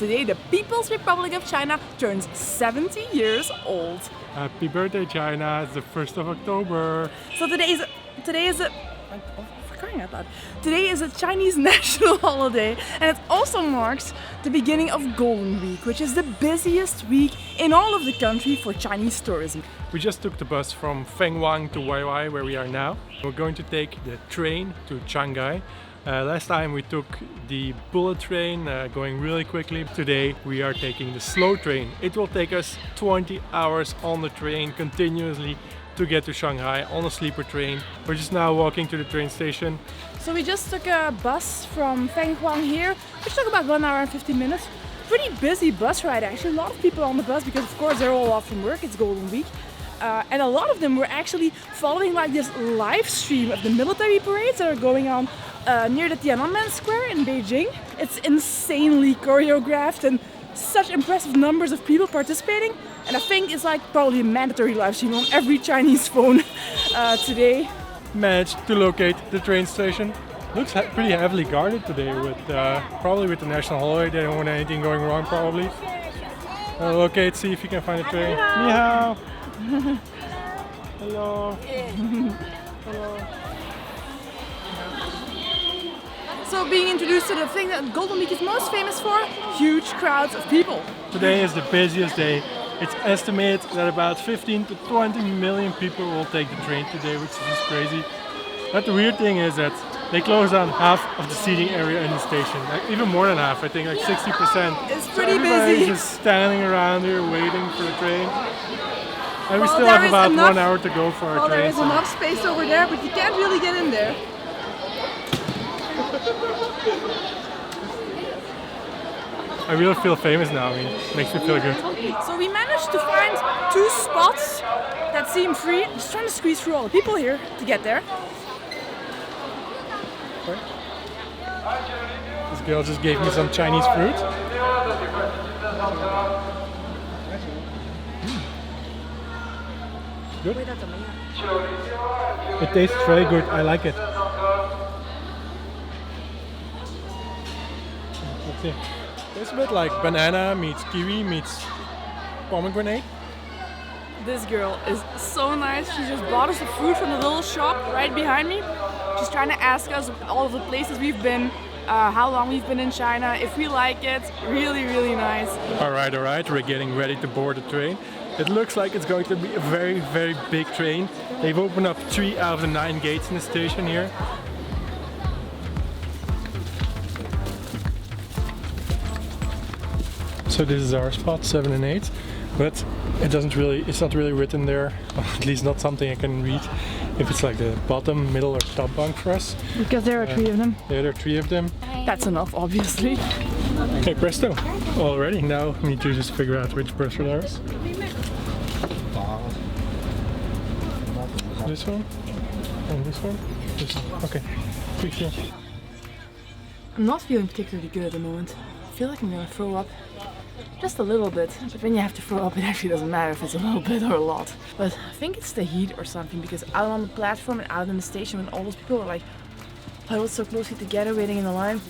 today the People's Republic of China turns 70 years old. Happy birthday, China! It's the 1st of October. So today is a Chinese national holiday, and it also marks the beginning of Golden Week, which is the busiest week in all of the country for Chinese tourism. We just took the bus from Fenghuang to Waiwai, where we are now. We're going to take the train to Shanghai. Last time we took the bullet train, going really quickly. Today we are taking the slow train. It will take us 20 hours on the train continuously to get to Shanghai on a sleeper train. We're just now walking to the train station. So we just took a bus from Fenghuang here, which took about 1 hour and 15 minutes. Pretty busy bus ride actually. A lot of people on the bus because of course they're all off from work, it's Golden Week. And a lot of them were actually following like this live stream of the military parades that are going on near the Tiananmen Square in Beijing. It's insanely choreographed and such impressive numbers of people participating. And I think it's like probably a mandatory live stream on every Chinese phone today. Managed to locate the train station. Looks pretty heavily guarded today, with probably with the national holiday. They don't want anything going wrong probably. Locate, see if you can find a train. Ni hao. Hello. Hello. So being introduced to the thing that Golden Week is most famous for, huge crowds of people. Today is the busiest day. It's estimated that about 15 to 20 million people will take the train today, which is just crazy. But the weird thing is that they close down half of the seating area in the station. Like even more than half, I think like 60%. It's pretty Everybody's busy. just standing around here waiting for the train. And we Well, still there have is about enough- 1 hour to go for our Well, train. there is so- enough space over there, but you can't really get in there. I really feel famous now. I mean, it makes me feel good. So we managed to find 2 spots that seem free. Just trying to squeeze through all the people here to get there. This girl just gave me some Chinese fruit. Good. It tastes very good. I like it. Let's see. It's a bit like banana meets kiwi meets pomegranate. This girl is so nice. She just bought us the fruit from the little shop right behind me. She's trying to ask us all of the places we've been, how long we've been in China, if we like it. Really, really nice. All right. We're getting ready to board the train. It looks like it's going to be a very, very big train. They've opened up 3 out of the 9 gates in the station here. So this is our spot, 7 and 8, but it's not really written there, or at least not something I can read, if it's like the bottom, middle or top bunk for us. Because there are 3 of them. Yeah, there are 3 of them. That's enough, obviously. Okay, presto, already. Now we need to just figure out which person there is. This one? And this one? This one. Okay, quick here. I'm not feeling particularly good at the moment. I feel like I'm gonna throw up. Just a little bit, but when you have to throw up, it actually doesn't matter if it's a little bit or a lot. But I think it's the heat or something, because out on the platform and out in the station when all those people are like huddled so closely together waiting in the line,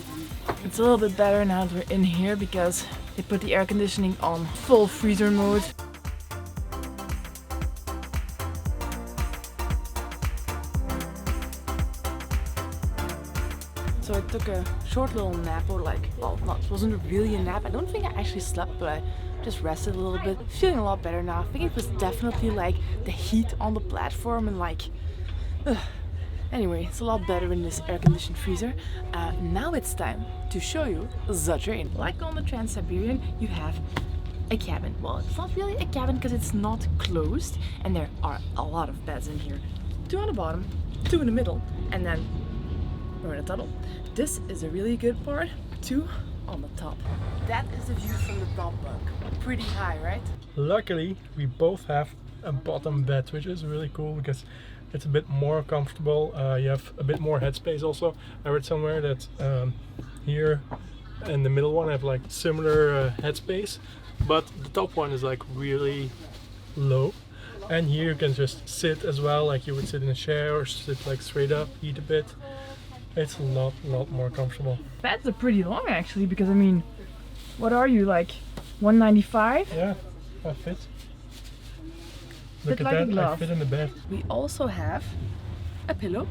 it's a little bit better now that we're in here because they put the air conditioning on full freezer mode. So I took a short little nap, or like, well, it wasn't really a nap. I don't think I actually slept, but I just rested a little bit. Feeling a lot better now. I think it was definitely like the heat on the platform and like, anyway, it's a lot better in this air-conditioned freezer. Now it's time to show you the train. Like on the Trans-Siberian, you have a cabin. Well, it's not really a cabin because it's not closed, and there are a lot of beds in here. 2 on the bottom, 2 in the middle, and then we're in a tunnel. This is a really good part, 2 on the top. That is the view from the top bunk. Pretty high, right? Luckily, we both have a bottom bed, which is really cool because it's a bit more comfortable. You have a bit more headspace also. I read somewhere that here and the middle one have like similar headspace, but the top one is like really low. And here you can just sit as well, like you would sit in a chair or sit like straight up, eat a bit. It's a lot more comfortable. Beds are pretty long actually, because I mean, What are you, like 195? Yeah, that fits. Fit Look at like a that, I glove. fit in the bed. We also have a pillow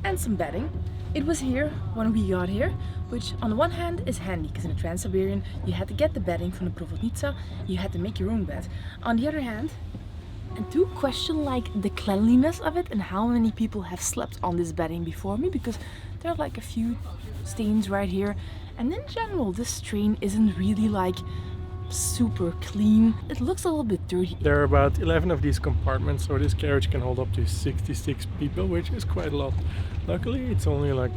and some bedding. It was here when we got here, which on the one hand is handy because in the Trans-Siberian you had to get the bedding from the Provodnitsa, you had to make your own bed. On the other hand, I do question like the cleanliness of it and how many people have slept on this bedding before me, because there are like a few stains right here, and in general this train isn't really like super clean. It looks a little bit dirty. There are about 11 of these compartments, so this carriage can hold up to 66 people, which is quite a lot. Luckily it's only like,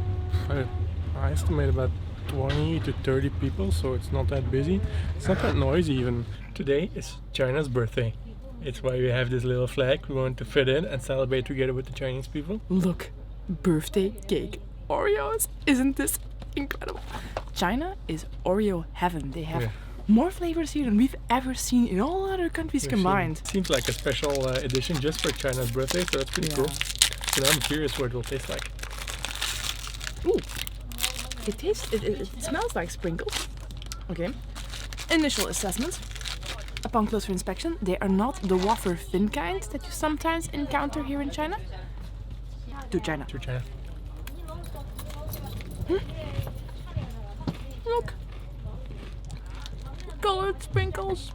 I estimate about 20 to 30 people, so it's not that busy. It's not that noisy even. Today is China's birthday. It's why we have this little flag. We want to fit in and celebrate together with the Chinese people. Look, birthday cake, Oreos. Isn't this incredible? China is Oreo heaven. They have more flavors here than we've ever seen in all other countries combined. Seems like a special edition just for China's birthday, so that's pretty cool. And I'm curious what it will taste like. Ooh, it smells like sprinkles. Okay. Initial assessment. Upon closer inspection, they are not the wafer thin kind that you sometimes encounter here in China. To China. To China. Look. Colored sprinkles.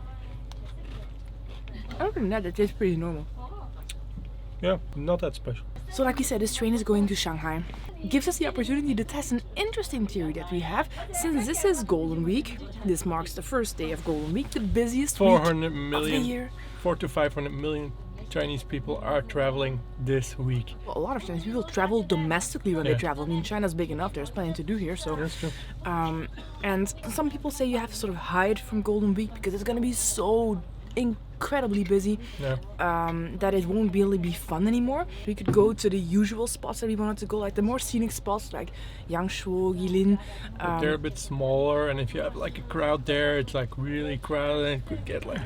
Other than that, it tastes pretty normal. Yeah, not that special. So like we said, this train is going to Shanghai. It gives us the opportunity to test an interesting theory that we have. Since this is Golden Week, this marks the first day of Golden Week, the busiest 400 week million, of the year. 400 to 500 million Chinese people are traveling this week. Well, a lot of Chinese people travel domestically when they travel. I mean, China's big enough, there's plenty to do here. So, that's true. And some people say you have to sort of hide from Golden Week because it's going to be so incredibly busy that it won't really be fun anymore. We could go to the usual spots that we wanted to go, like the more scenic spots like Yangshuo, Yilin. But they're a bit smaller, and if you have like a crowd there, it's like really crowded and it could get like...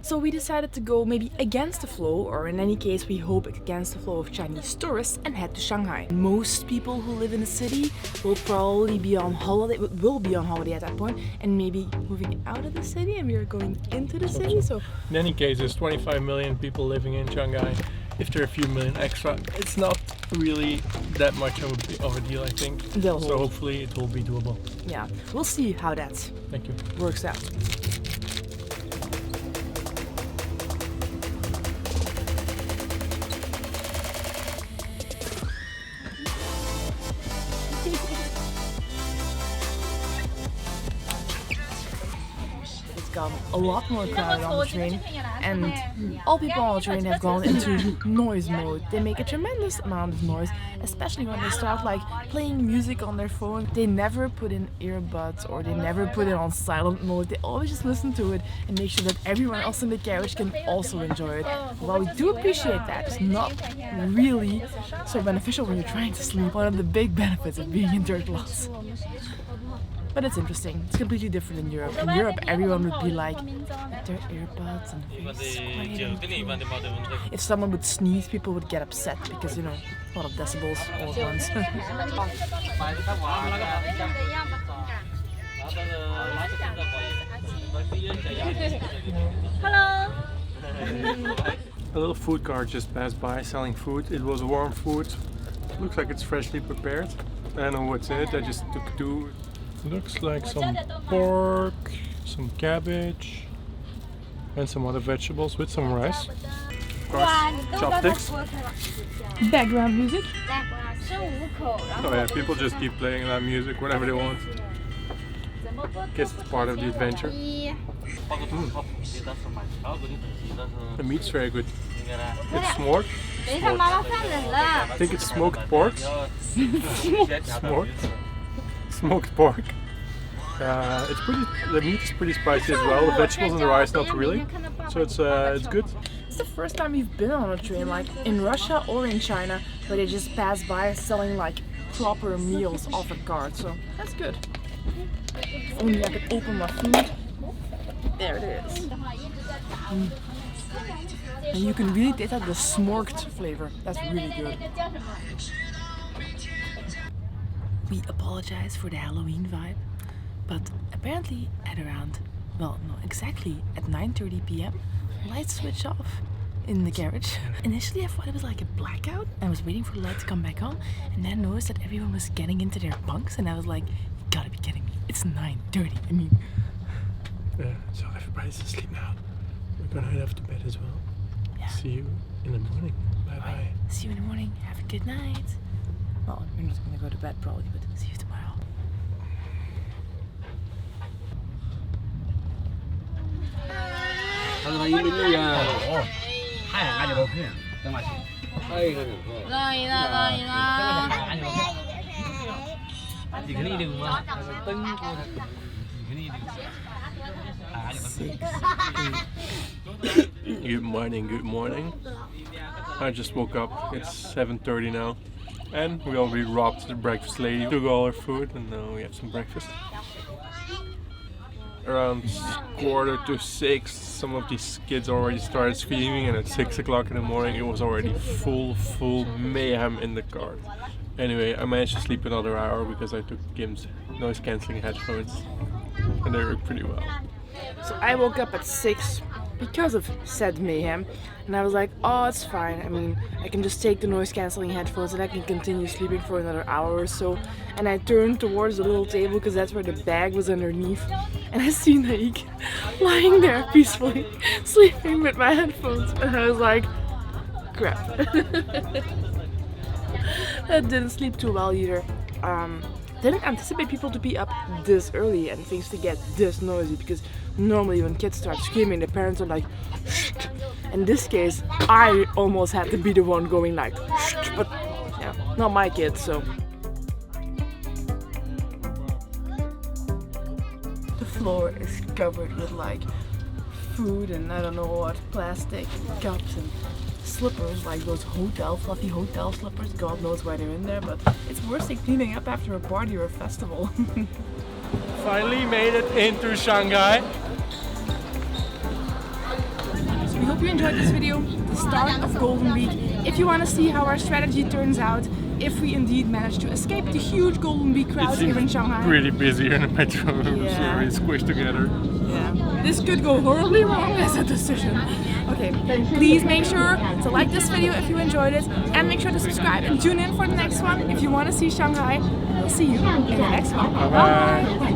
So we decided to go maybe against the flow, or in any case we hope against the flow of Chinese tourists, and head to Shanghai. Most people who live in the city will probably be on holiday, will be on holiday at that point, and maybe moving out of the city, and we are going into the city. So in any case, there's 25 million people living in Shanghai. If there are a few million extra, it's not really that much of a deal, I think. So hopefully it will be doable. Yeah, we'll see how that works out. A lot more crowded on the train, and all people on the train have gone into noise mode. They make a tremendous amount of noise, especially when they start like playing music on their phone. They never put in earbuds or they never put it on silent mode. They always just listen to it and make sure that everyone else in the carriage can also enjoy it. While we do appreciate that, it's not really so beneficial when you're trying to sleep. One of the big benefits of being in third class. But it's interesting. It's completely different in Europe. In Europe, everyone would be like with their earbuds and face quiet. If someone would sneeze, people would get upset because, you know, a lot of decibels all at once. Hello. A little food cart just passed by selling food. It was warm food. Looks like it's freshly prepared. I don't know what's in it. I just took two. Looks like some pork, some cabbage, and some other vegetables with some rice. Of course, chopsticks. Background music. Oh yeah, people just keep playing that music, whatever they want. Guess it's part of the adventure. The meat's very good. It's smoked. I think it's smoked pork. Smoked pork. It's pretty. The meat is pretty spicy as well. The vegetables and the rice not really. So it's good. It's the first time we've been on a train like in Russia or in China where they just pass by selling like proper meals off a cart. So that's good. If only I could open my food. There it is. And you can really taste out the smoked flavor. That's really good. we apologize for the Halloween vibe, but apparently at around, well, no, exactly at 9:30 p.m. lights switch off in the garage. Initially I thought it was like a blackout and I was waiting for the light to come back on, and then I noticed that everyone was getting into their bunks and I was like, you gotta be kidding me, it's 9:30. I mean, so everybody's asleep now. We're gonna head off to bed as well. yeah. See you in the morning. Bye bye. See you in the morning. Have a good night. Well, we're not gonna go to bed probably, but see you tomorrow. 他说他有的女啊，还俺就不肯，怎么去？还有一个人说，你肯定留吗？等过他，你肯定留。Good morning, good morning. I just woke up. It's 7:30 now. And we already robbed the breakfast lady. Took all her food and now we have some breakfast. Around 5:45, some of these kids already started screaming, and at 6 o'clock in the morning it was already full mayhem in the car. Anyway, I managed to sleep another hour because I took Kim's noise cancelling headphones and they work pretty well. So I woke up at 6 because of said mayhem, and I was like, oh, it's fine. I mean, I can just take the noise cancelling headphones and I can continue sleeping for another hour or so. And I turned towards the little table because that's where the bag was underneath, and I see Naick lying there peacefully sleeping with my headphones, and I was like, crap. I didn't sleep too well either. Didn't anticipate people to be up this early and things to get this noisy, because normally when kids start screaming the parents are like, shh. In this case I almost had to be the one going like, shh, but yeah, not my kids, so. The floor is covered with like food and I don't know what, plastic cups and slippers, like those fluffy hotel slippers. God knows why they're in there, but it's worse than cleaning up after a party or a festival. Finally made it into Shanghai. So we hope you enjoyed this video, the start of Golden Week. If you want to see how our strategy turns out, if we indeed manage to escape the huge Golden Week crowds here in Shanghai. Really busy here in the metro. Yeah. Really squished together. Yeah. This could go horribly wrong as a decision. Okay, then please make sure to like this video if you enjoyed it, and make sure to subscribe and tune in for the next one if you want to see Shanghai. We'll see you in the next one. Bye!